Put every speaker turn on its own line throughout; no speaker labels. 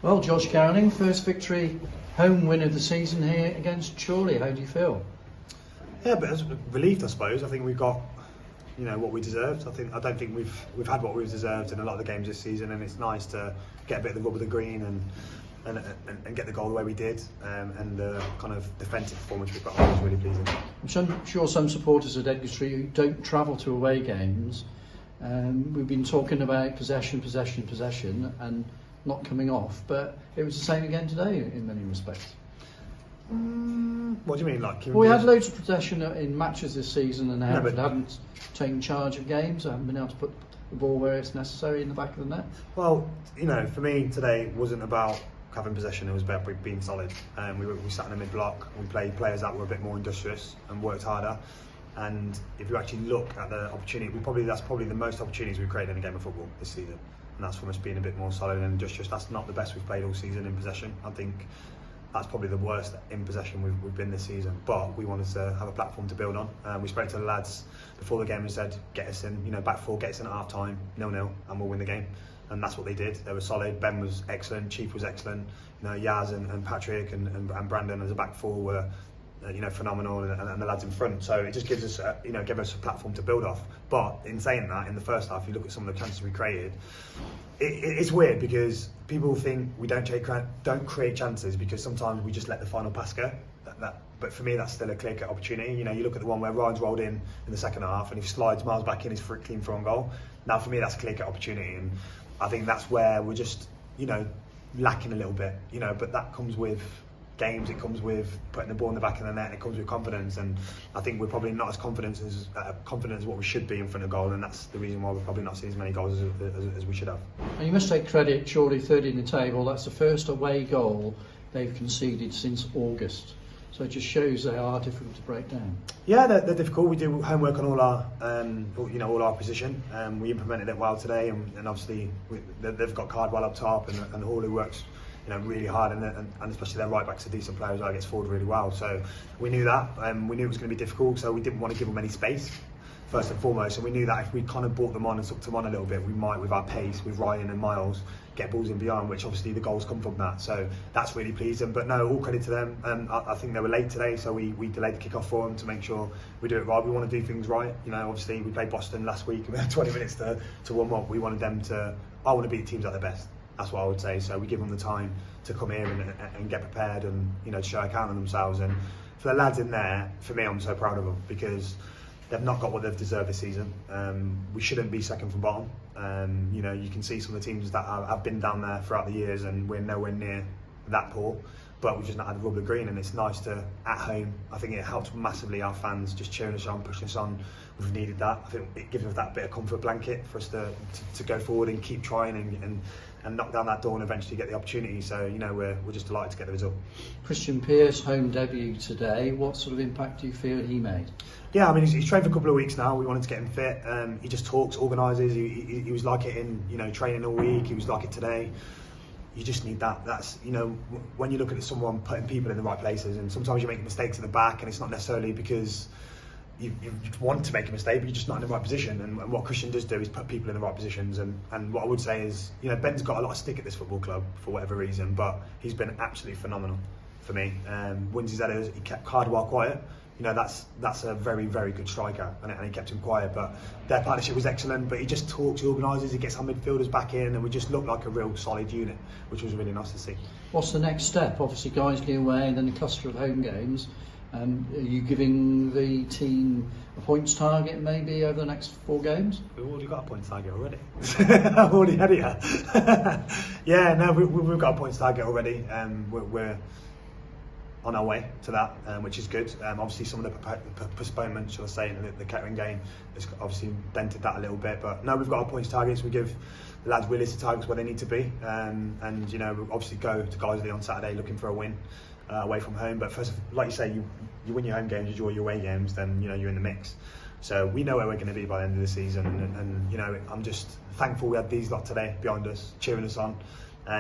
Well, Josh Gowling, first victory, home win of the season here against Chorley. How do you feel?
Yeah, but as relieved, I suppose. I think we've got, what we deserved. I don't think we've had what we've deserved in a lot of the games this season, and it's nice to get a bit of the rub of the green and get the goal the way we did, and the kind of defensive performance we've got on was really pleasing.
I'm sure some supporters at Edgarstreet who don't travel to away games, we've been talking about possession, and not coming off, but it was the same again today in many respects.
What do you mean?
We had loads of possession in matches this season, and Hereford haven't taken charge of games. Haven't been able to put the ball where it's necessary in the back of the net.
Well, for me today it wasn't about having possession. It was about being solid. We sat in the mid block. We played players that were a bit more industrious and worked harder. And if you actually look at the opportunity, that's probably the most opportunities we've created in a game of football this season. And that's from us being a bit more solid and industrious. That's not the best we've played all season in possession. I think that's probably the worst in possession we've been this season. But we wanted to have a platform to build on. We spoke to the lads before the game and said, get us in, back four, get us in at half time, 0-0, and we'll win the game. And that's what they did. They were solid. Ben was excellent. Chief was excellent. Yaz and Patrick and Brandon as a back four were phenomenal, and the lads in front. So it just gives us give us a platform to build off. But in saying that, in the first half, you look at some of the chances we created. It's weird because people think we don't create chances because sometimes we just let the final pass go. But for me, that's still a clear-cut opportunity. You look at the one where Ryan's rolled in the second half, and if he slides miles back in, he's clean for on goal. Now, for me, that's a clear-cut opportunity, and I think that's where we're just lacking a little bit. But that comes with games. It comes with putting the ball in the back of the net. It comes with confidence, and I think we're probably not as confident as what we should be in front of goal, and that's the reason why we're probably not seeing as many goals as we should have.
And you must take credit. Chorley third in the table. That's the first away goal they've conceded since August. So it just shows they are difficult to break down. Yeah,
they're difficult. We do homework on all our opposition. We implemented it well today, and obviously they've got Cardwell up top, and Hall, who works really hard, and especially their right back's a decent player as well, gets forward really well. So we knew that, we knew it was going to be difficult. So we didn't want to give them any space first and foremost, and we knew that if we kind of brought them on and took them on a little bit, we might, with our pace, with Ryan and Miles, get balls in behind, which obviously the goals come from that. So that's really pleasing. But no, all credit to them. I think they were late today, so we delayed the kick-off for them to make sure we do it right. We want to do things right. Obviously we played Boston last week and we had 20 minutes to warm up. We wanted them to. I want to beat teams at their best. That's what I would say. So we give them the time to come here and get prepared and to show account of themselves. And for the lads in there, for me, I'm so proud of them because they've not got what they've deserved this season. We shouldn't be second from bottom. You can see some of the teams that have been down there throughout the years, and we're nowhere near that poor. But we've just not had the rub of the green, and it's nice to, at home, I think it helps massively our fans just cheering us on, pushing us on. We've needed that. I think it gives us that bit of comfort blanket for us to go forward and keep trying and knock down that door and eventually get the opportunity. So we're just delighted to get the result.
Christian Pearce, home debut today. What sort of impact do you feel he made?
Yeah, I mean he's trained for a couple of weeks now. We wanted to get him fit. He just talks, organises. He was like it in training all week. He was like it today. You just need that. That's when you look at someone putting people in the right places, and sometimes you make mistakes at the back, and it's not necessarily because you want to make a mistake, but you're just not in the right position. And what Christian does do is put people in the right positions. And what I would say is, Ben's got a lot of stick at this football club for whatever reason, but he's been absolutely phenomenal for me. Wins his headers. He kept Cardwell quiet. That's a very, very good striker, and he kept him quiet. But their partnership was excellent. But he just talks, he organises, he gets our midfielders back in, and we just look like a real solid unit, which was really nice to see.
What's the next step? Obviously, Guiseley away, and then a cluster of home games. Are you giving the team a points target maybe over the next 4 games?
We've already got a points target already. I've already had it. Yeah, no, we've got a points target already. We're on our way to that, which is good. Obviously some of the postponements, shall I say, in the Kettering game has obviously dented that a little bit, but no, we've got our points targets. We give the lads realistic targets where they need to be, and we obviously go to Guiseley on Saturday looking for a win away from home. But first, like you say, you win your home games, you draw your away games, then you're in the mix. So we know where we're going to be by the end of the season, and I'm just thankful we had these lot today behind us, cheering us on.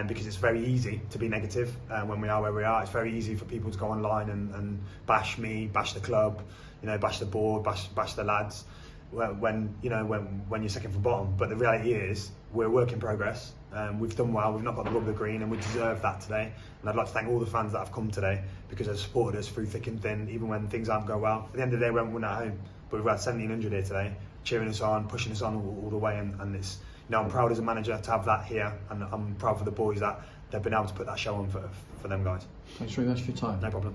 Because it's very easy to be negative when we are where we are. It's very easy for people to go online and bash me, bash the club, bash the board, bash the lads when you're second from bottom. But the reality is we're a work in progress. We've done well, we've not got the rub of the green, and we deserve that today. And I'd like to thank all the fans that have come today, because they've supported us through thick and thin, even when things aren't going well. At the end of the day, we haven't won at home, but we've had 1,700 here today, cheering us on, pushing us on all the way, and it's, you know, I'm proud as a manager to have that here, and I'm proud for the boys that they've been able to put that show on for them guys.
Thanks very much for your time.
No problem.